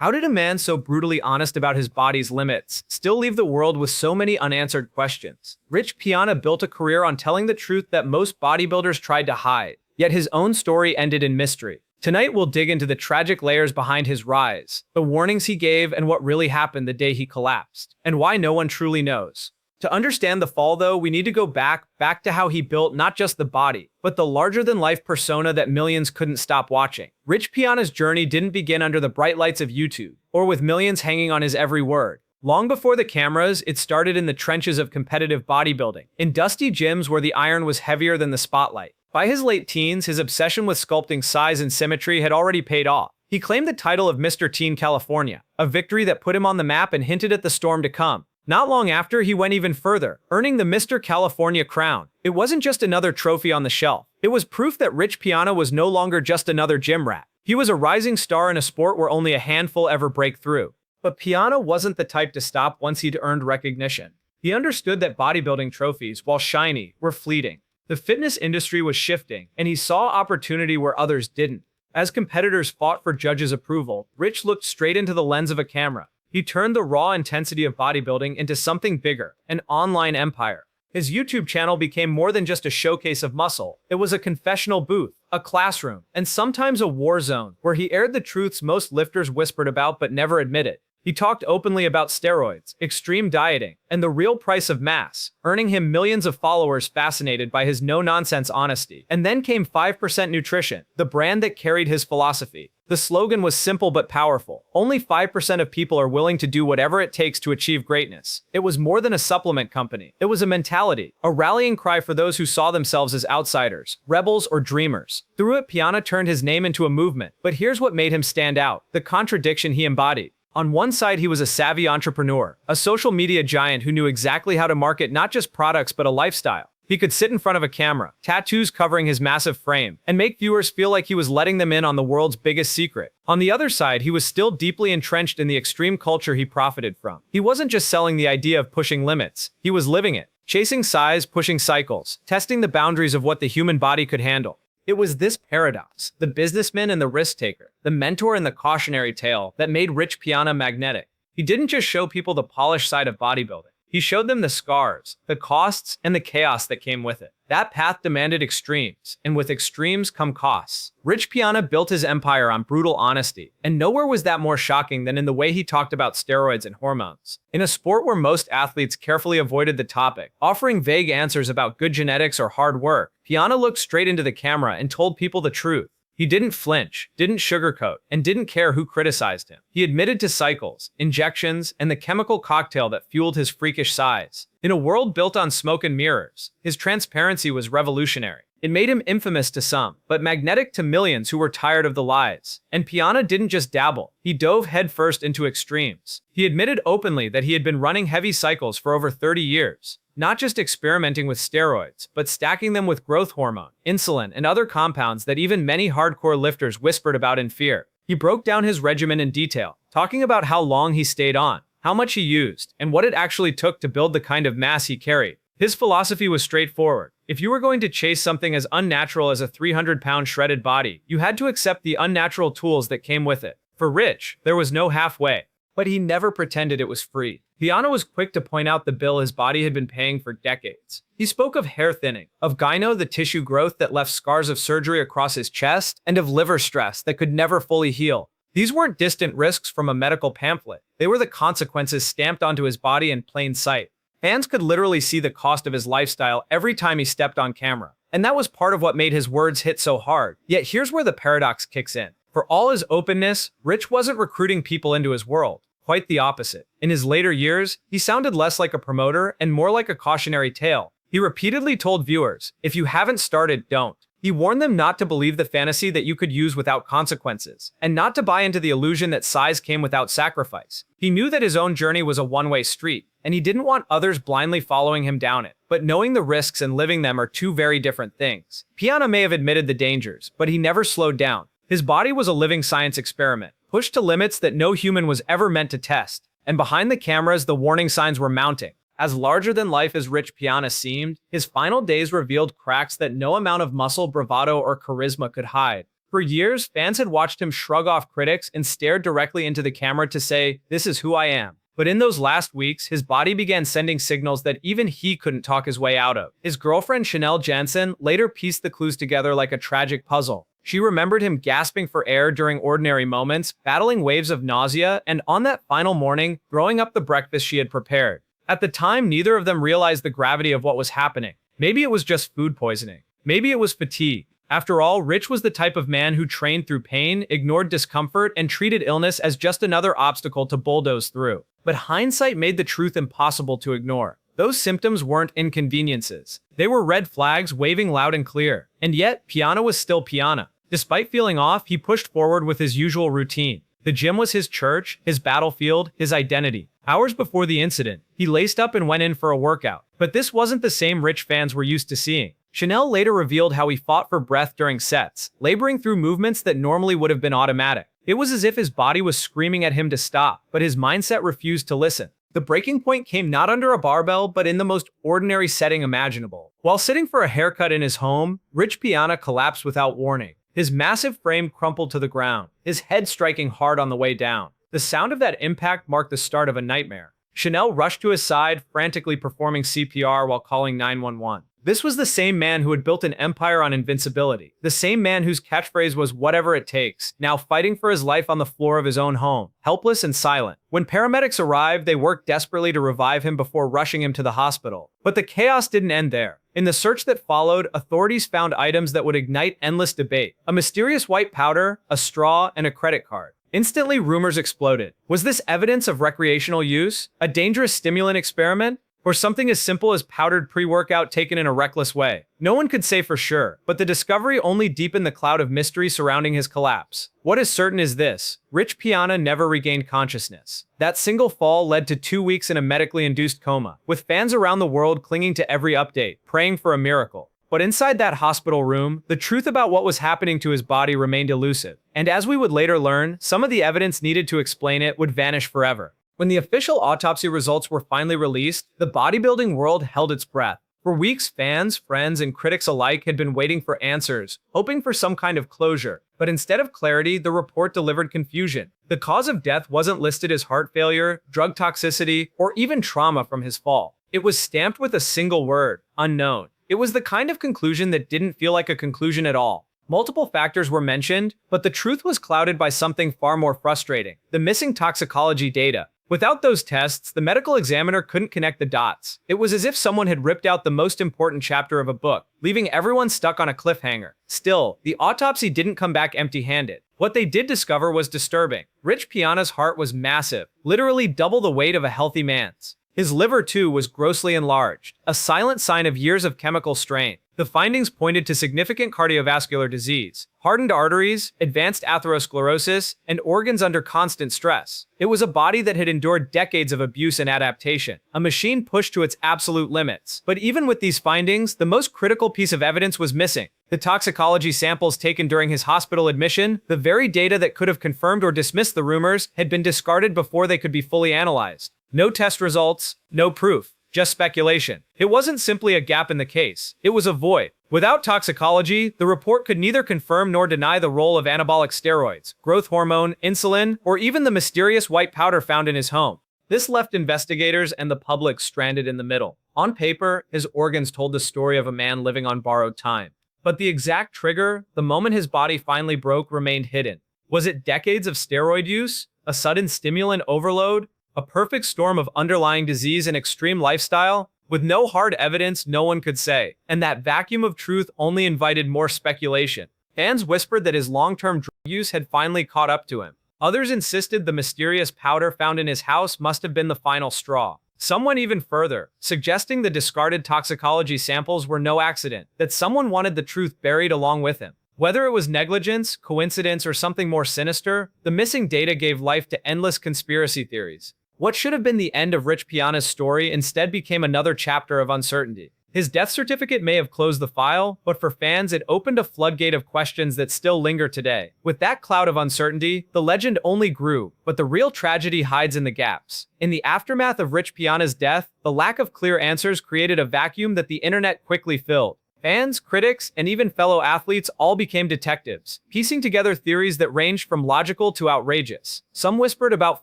How did a man so brutally honest about his body's limits still leave the world with so many unanswered questions? Rich Piana built a career on telling the truth that most bodybuilders tried to hide, yet his own story ended in mystery. Tonight we'll dig into the tragic layers behind his rise, the warnings he gave, and what really happened the day he collapsed, and why no one truly knows. To understand the fall, though, we need to go back to how he built not just the body, but the larger-than-life persona that millions couldn't stop watching. Rich Piana's journey didn't begin under the bright lights of YouTube, or with millions hanging on his every word. Long before the cameras, it started in the trenches of competitive bodybuilding, in dusty gyms where the iron was heavier than the spotlight. By his late teens, his obsession with sculpting size and symmetry had already paid off. He claimed the title of Mr. Teen California, a victory that put him on the map and hinted at the storm to come. Not long after, he went even further, earning the Mr. California crown. It wasn't just another trophy on the shelf. It was proof that Rich Piana was no longer just another gym rat. He was a rising star in a sport where only a handful ever break through. But Piana wasn't the type to stop once he'd earned recognition. He understood that bodybuilding trophies, while shiny, were fleeting. The fitness industry was shifting, and he saw opportunity where others didn't. As competitors fought for judges' approval, Rich looked straight into the lens of a camera. He turned the raw intensity of bodybuilding into something bigger, an online empire. His YouTube channel became more than just a showcase of muscle. It was a confessional booth, a classroom, and sometimes a war zone where he aired the truths most lifters whispered about but never admitted. He talked openly about steroids, extreme dieting, and the real price of mass, earning him millions of followers fascinated by his no-nonsense honesty. And then came 5% Nutrition, the brand that carried his philosophy. The slogan was simple but powerful. Only 5% of people are willing to do whatever it takes to achieve greatness. It was more than a supplement company. It was a mentality, a rallying cry for those who saw themselves as outsiders, rebels, or dreamers. Through it, Piana turned his name into a movement. But here's what made him stand out: the contradiction he embodied. On one side, he was a savvy entrepreneur, a social media giant who knew exactly how to market not just products but a lifestyle. He could sit in front of a camera, tattoos covering his massive frame, and make viewers feel like he was letting them in on the world's biggest secret. On the other side, he was still deeply entrenched in the extreme culture he profited from. He wasn't just selling the idea of pushing limits, he was living it, chasing size, pushing cycles, testing the boundaries of what the human body could handle. It was this paradox, the businessman and the risk-taker, the mentor and the cautionary tale, that made Rich Piana magnetic. He didn't just show people the polished side of bodybuilding. He showed them the scars, the costs, and the chaos that came with it. That path demanded extremes, and with extremes come costs. Rich Piana built his empire on brutal honesty, and nowhere was that more shocking than in the way he talked about steroids and hormones. In a sport where most athletes carefully avoided the topic, offering vague answers about good genetics or hard work, Piana looked straight into the camera and told people the truth. He didn't flinch, didn't sugarcoat, and didn't care who criticized him. He admitted to cycles, injections, and the chemical cocktail that fueled his freakish size. In a world built on smoke and mirrors, his transparency was revolutionary. It made him infamous to some, but magnetic to millions who were tired of the lies. And Piana didn't just dabble. He dove headfirst into extremes. He admitted openly that he had been running heavy cycles for over 30 years. Not just experimenting with steroids, but stacking them with growth hormone, insulin, and other compounds that even many hardcore lifters whispered about in fear. He broke down his regimen in detail, talking about how long he stayed on, how much he used, and what it actually took to build the kind of mass he carried. His philosophy was straightforward. If you were going to chase something as unnatural as a 300-pound shredded body, you had to accept the unnatural tools that came with it. For Rich, there was no halfway. But he never pretended it was free. Piana was quick to point out the bill his body had been paying for decades. He spoke of hair thinning, of gyno, the tissue growth that left scars of surgery across his chest, and of liver stress that could never fully heal. These weren't distant risks from a medical pamphlet. They were the consequences stamped onto his body in plain sight. Fans could literally see the cost of his lifestyle every time he stepped on camera. And that was part of what made his words hit so hard. Yet here's where the paradox kicks in. For all his openness, Rich wasn't recruiting people into his world. Quite the opposite. In his later years, he sounded less like a promoter and more like a cautionary tale. He repeatedly told viewers, if you haven't started, don't. He warned them not to believe the fantasy that you could use without consequences, and not to buy into the illusion that size came without sacrifice. He knew that his own journey was a one-way street, and he didn't want others blindly following him down it. But knowing the risks and living them are two very different things. Piana may have admitted the dangers, but he never slowed down. His body was a living science experiment, pushed to limits that no human was ever meant to test. And behind the cameras, the warning signs were mounting. As larger than life as Rich Piana seemed, his final days revealed cracks that no amount of muscle, bravado, or charisma could hide. For years, fans had watched him shrug off critics and stare directly into the camera to say, "This is who I am." But in those last weeks, his body began sending signals that even he couldn't talk his way out of. His girlfriend Chanel Jansen later pieced the clues together like a tragic puzzle. She remembered him gasping for air during ordinary moments, battling waves of nausea, and on that final morning, throwing up the breakfast she had prepared. At the time, neither of them realized the gravity of what was happening. Maybe it was just food poisoning. Maybe it was fatigue. After all, Rich was the type of man who trained through pain, ignored discomfort, and treated illness as just another obstacle to bulldoze through. But hindsight made the truth impossible to ignore. Those symptoms weren't inconveniences. They were red flags waving loud and clear. And yet, Piana was still Piana. Despite feeling off, he pushed forward with his usual routine. The gym was his church, his battlefield, his identity. Hours before the incident, he laced up and went in for a workout. But this wasn't the same Rich fans were used to seeing. Chanel later revealed how he fought for breath during sets, laboring through movements that normally would have been automatic. It was as if his body was screaming at him to stop, but his mindset refused to listen. The breaking point came not under a barbell, but in the most ordinary setting imaginable. While sitting for a haircut in his home, Rich Piana collapsed without warning. His massive frame crumpled to the ground, his head striking hard on the way down. The sound of that impact marked the start of a nightmare. Chanel rushed to his side, frantically performing CPR while calling 911. This was the same man who had built an empire on invincibility, the same man whose catchphrase was "whatever it takes," now fighting for his life on the floor of his own home, helpless and silent. When paramedics arrived, they worked desperately to revive him before rushing him to the hospital. But the chaos didn't end there. In the search that followed, authorities found items that would ignite endless debate: a mysterious white powder, a straw, and a credit card. Instantly, rumors exploded. Was this evidence of recreational use? A dangerous stimulant experiment? Or something as simple as powdered pre-workout taken in a reckless way? No one could say for sure, but the discovery only deepened the cloud of mystery surrounding his collapse. What is certain is this: Rich Piana never regained consciousness. That single fall led to 2 weeks in a medically induced coma, with fans around the world clinging to every update, praying for a miracle. But inside that hospital room, the truth about what was happening to his body remained elusive. And as we would later learn, some of the evidence needed to explain it would vanish forever. When the official autopsy results were finally released, the bodybuilding world held its breath. For weeks, fans, friends, and critics alike had been waiting for answers, hoping for some kind of closure. But instead of clarity, the report delivered confusion. The cause of death wasn't listed as heart failure, drug toxicity, or even trauma from his fall. It was stamped with a single word: unknown. It was the kind of conclusion that didn't feel like a conclusion at all. Multiple factors were mentioned, but the truth was clouded by something far more frustrating: the missing toxicology data. Without those tests, the medical examiner couldn't connect the dots. It was as if someone had ripped out the most important chapter of a book, leaving everyone stuck on a cliffhanger. Still, the autopsy didn't come back empty-handed. What they did discover was disturbing. Rich Piana's heart was massive, literally double the weight of a healthy man's. His liver, too, was grossly enlarged, a silent sign of years of chemical strain. The findings pointed to significant cardiovascular disease, hardened arteries, advanced atherosclerosis, and organs under constant stress. It was a body that had endured decades of abuse and adaptation, a machine pushed to its absolute limits. But even with these findings, the most critical piece of evidence was missing: the toxicology samples taken during his hospital admission. The very data that could have confirmed or dismissed the rumors had been discarded before they could be fully analyzed. No test results, no proof. Just speculation. It wasn't simply a gap in the case. It was a void. Without toxicology, the report could neither confirm nor deny the role of anabolic steroids, growth hormone, insulin, or even the mysterious white powder found in his home. This left investigators and the public stranded in the middle. On paper, his organs told the story of a man living on borrowed time. But the exact trigger, the moment his body finally broke, remained hidden. Was it decades of steroid use? A sudden stimulant overload? A perfect storm of underlying disease and extreme lifestyle? With no hard evidence, no one could say. And that vacuum of truth only invited more speculation. Fans whispered that his long-term drug use had finally caught up to him. Others insisted the mysterious powder found in his house must have been the final straw. Some went even further, suggesting the discarded toxicology samples were no accident, that someone wanted the truth buried along with him. Whether it was negligence, coincidence, or something more sinister, the missing data gave life to endless conspiracy theories. What should have been the end of Rich Piana's story instead became another chapter of uncertainty. His death certificate may have closed the file, but for fans it opened a floodgate of questions that still linger today. With that cloud of uncertainty, the legend only grew, but the real tragedy hides in the gaps. In the aftermath of Rich Piana's death, the lack of clear answers created a vacuum that the internet quickly filled. Fans, critics, and even fellow athletes all became detectives, piecing together theories that ranged from logical to outrageous. Some whispered about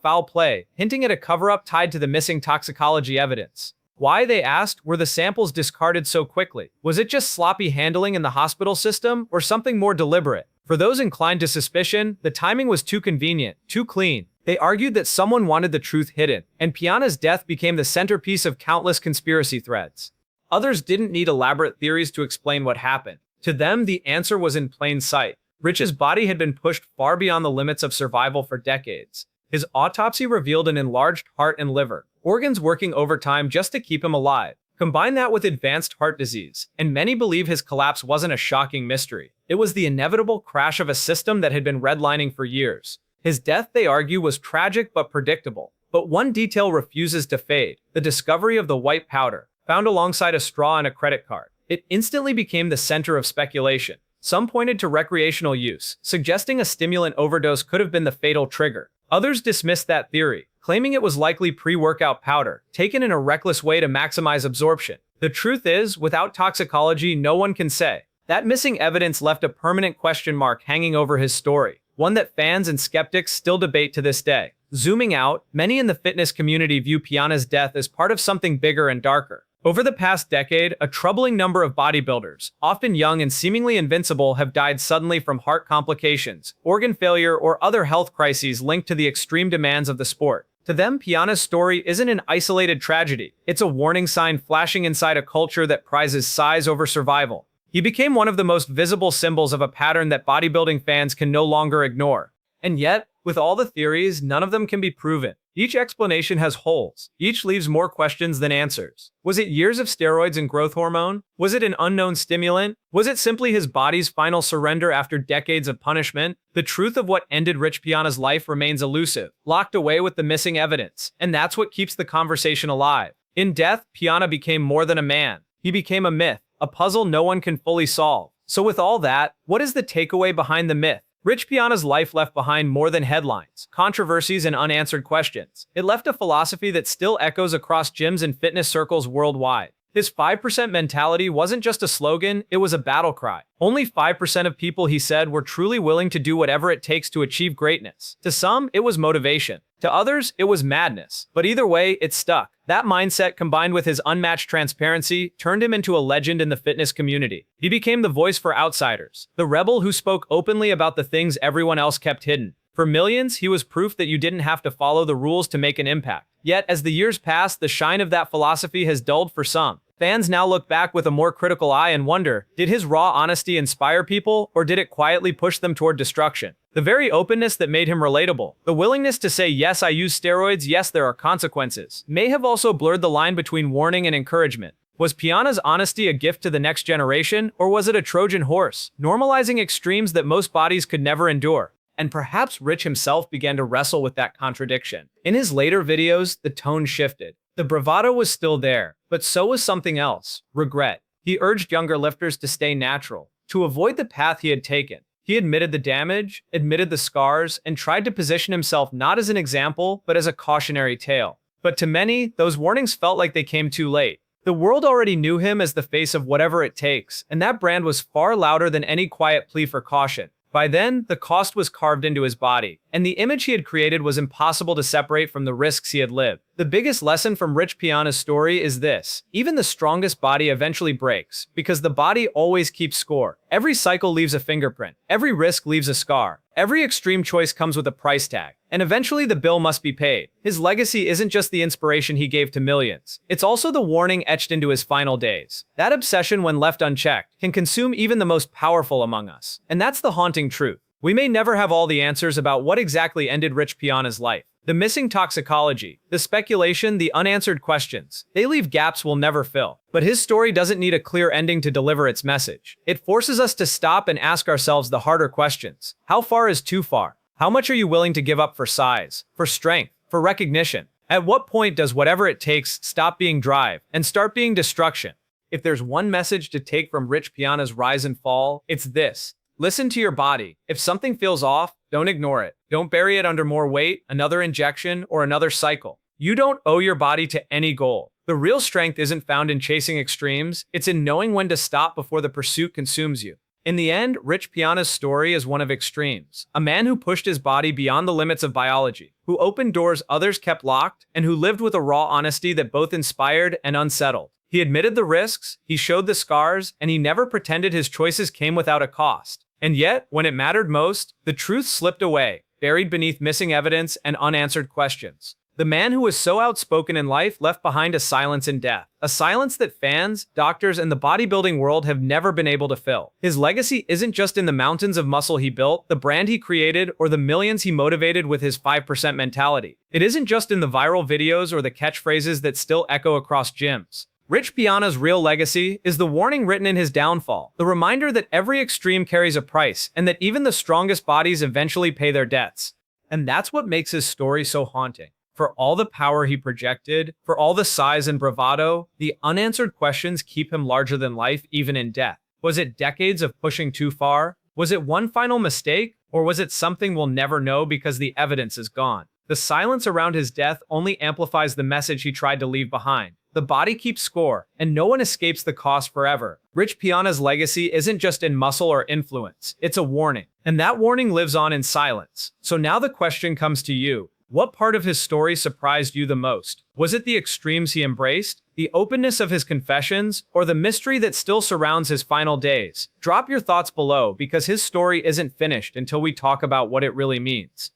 foul play, hinting at a cover-up tied to the missing toxicology evidence. Why, they asked, were the samples discarded so quickly? Was it just sloppy handling in the hospital system, or something more deliberate? For those inclined to suspicion, the timing was too convenient, too clean. They argued that someone wanted the truth hidden, and Piana's death became the centerpiece of countless conspiracy threads. Others didn't need elaborate theories to explain what happened. To them, the answer was in plain sight. Rich's body had been pushed far beyond the limits of survival for decades. His autopsy revealed an enlarged heart and liver, organs working overtime just to keep him alive. Combine that with advanced heart disease, and many believe his collapse wasn't a shocking mystery. It was the inevitable crash of a system that had been redlining for years. His death, they argue, was tragic but predictable. But one detail refuses to fade: the discovery of the white powder, found alongside a straw and a credit card. It instantly became the center of speculation. Some pointed to recreational use, suggesting a stimulant overdose could have been the fatal trigger. Others dismissed that theory, claiming it was likely pre-workout powder, taken in a reckless way to maximize absorption. The truth is, without toxicology, no one can say. That missing evidence left a permanent question mark hanging over his story, one that fans and skeptics still debate to this day. Zooming out, many in the fitness community view Piana's death as part of something bigger and darker. Over the past decade, a troubling number of bodybuilders, often young and seemingly invincible, have died suddenly from heart complications, organ failure, or other health crises linked to the extreme demands of the sport. To them, Piana's story isn't an isolated tragedy. It's a warning sign flashing inside a culture that prizes size over survival. He became one of the most visible symbols of a pattern that bodybuilding fans can no longer ignore. And yet, with all the theories, none of them can be proven. Each explanation has holes. Each leaves more questions than answers. Was it years of steroids and growth hormone? Was it an unknown stimulant? Was it simply his body's final surrender after decades of punishment? The truth of what ended Rich Piana's life remains elusive, locked away with the missing evidence. And that's what keeps the conversation alive. In death, Piana became more than a man. He became a myth, a puzzle no one can fully solve. So with all that, what is the takeaway behind the myth? Rich Piana's life left behind more than headlines, controversies, and unanswered questions. It left a philosophy that still echoes across gyms and fitness circles worldwide. His 5% mentality wasn't just a slogan, it was a battle cry. Only 5% of people, he said, were truly willing to do whatever it takes to achieve greatness. To some, it was motivation. To others, it was madness. But either way, it stuck. That mindset, combined with his unmatched transparency, turned him into a legend in the fitness community. He became the voice for outsiders, the rebel who spoke openly about the things everyone else kept hidden. For millions, he was proof that you didn't have to follow the rules to make an impact. Yet, as the years passed, the shine of that philosophy has dulled for some. Fans now look back with a more critical eye and wonder, did his raw honesty inspire people, or did it quietly push them toward destruction? The very openness that made him relatable, the willingness to say, yes, I use steroids, yes, there are consequences, may have also blurred the line between warning and encouragement. Was Piana's honesty a gift to the next generation, or was it a Trojan horse, normalizing extremes that most bodies could never endure? And perhaps Rich himself began to wrestle with that contradiction. In his later videos, the tone shifted. The bravado was still there, but so was something else: regret. He urged younger lifters to stay natural, to avoid the path he had taken. He admitted the damage, admitted the scars, and tried to position himself not as an example, but as a cautionary tale. But to many, those warnings felt like they came too late. The world already knew him as the face of whatever it takes, and that brand was far louder than any quiet plea for caution. By then, the cost was carved into his body, and the image he had created was impossible to separate from the risks he had lived. The biggest lesson from Rich Piana's story is this: even the strongest body eventually breaks, because the body always keeps score. Every cycle leaves a fingerprint, every risk leaves a scar, every extreme choice comes with a price tag, and eventually the bill must be paid. His legacy isn't just the inspiration he gave to millions, it's also the warning etched into his final days. That obsession, when left unchecked, can consume even the most powerful among us. And that's the haunting truth. We may never have all the answers about what exactly ended Rich Piana's life. The missing toxicology, the speculation, the unanswered questions, they leave gaps we'll never fill. But his story doesn't need a clear ending to deliver its message. It forces us to stop and ask ourselves the harder questions. How far is too far? How much are you willing to give up for size, for strength, for recognition? At what point does whatever it takes stop being drive and start being destruction? If there's one message to take from Rich Piana's rise and fall, it's this: listen to your body. If something feels off, don't ignore it. Don't bury it under more weight, another injection, or another cycle. You don't owe your body to any goal. The real strength isn't found in chasing extremes, it's in knowing when to stop before the pursuit consumes you. In the end, Rich Piana's story is one of extremes. A man who pushed his body beyond the limits of biology, who opened doors others kept locked, and who lived with a raw honesty that both inspired and unsettled. He admitted the risks, he showed the scars, and he never pretended his choices came without a cost. And yet, when it mattered most, the truth slipped away, buried beneath missing evidence and unanswered questions. The man who was so outspoken in life left behind a silence in death. A silence that fans, doctors, and the bodybuilding world have never been able to fill. His legacy isn't just in the mountains of muscle he built, the brand he created, or the millions he motivated with his 5% mentality. It isn't just in the viral videos or the catchphrases that still echo across gyms. Rich Piana's real legacy is the warning written in his downfall, the reminder that every extreme carries a price, and that even the strongest bodies eventually pay their debts. And that's what makes his story so haunting. For all the power he projected, for all the size and bravado, the unanswered questions keep him larger than life even in death. Was it decades of pushing too far? Was it one final mistake? Or was it something we'll never know because the evidence is gone? The silence around his death only amplifies the message he tried to leave behind. The body keeps score, and no one escapes the cost forever. Rich Piana's legacy isn't just in muscle or influence, it's a warning. And that warning lives on in silence. So now the question comes to you. What part of his story surprised you the most? Was it the extremes he embraced, the openness of his confessions, or the mystery that still surrounds his final days? Drop your thoughts below because his story isn't finished until we talk about what it really means.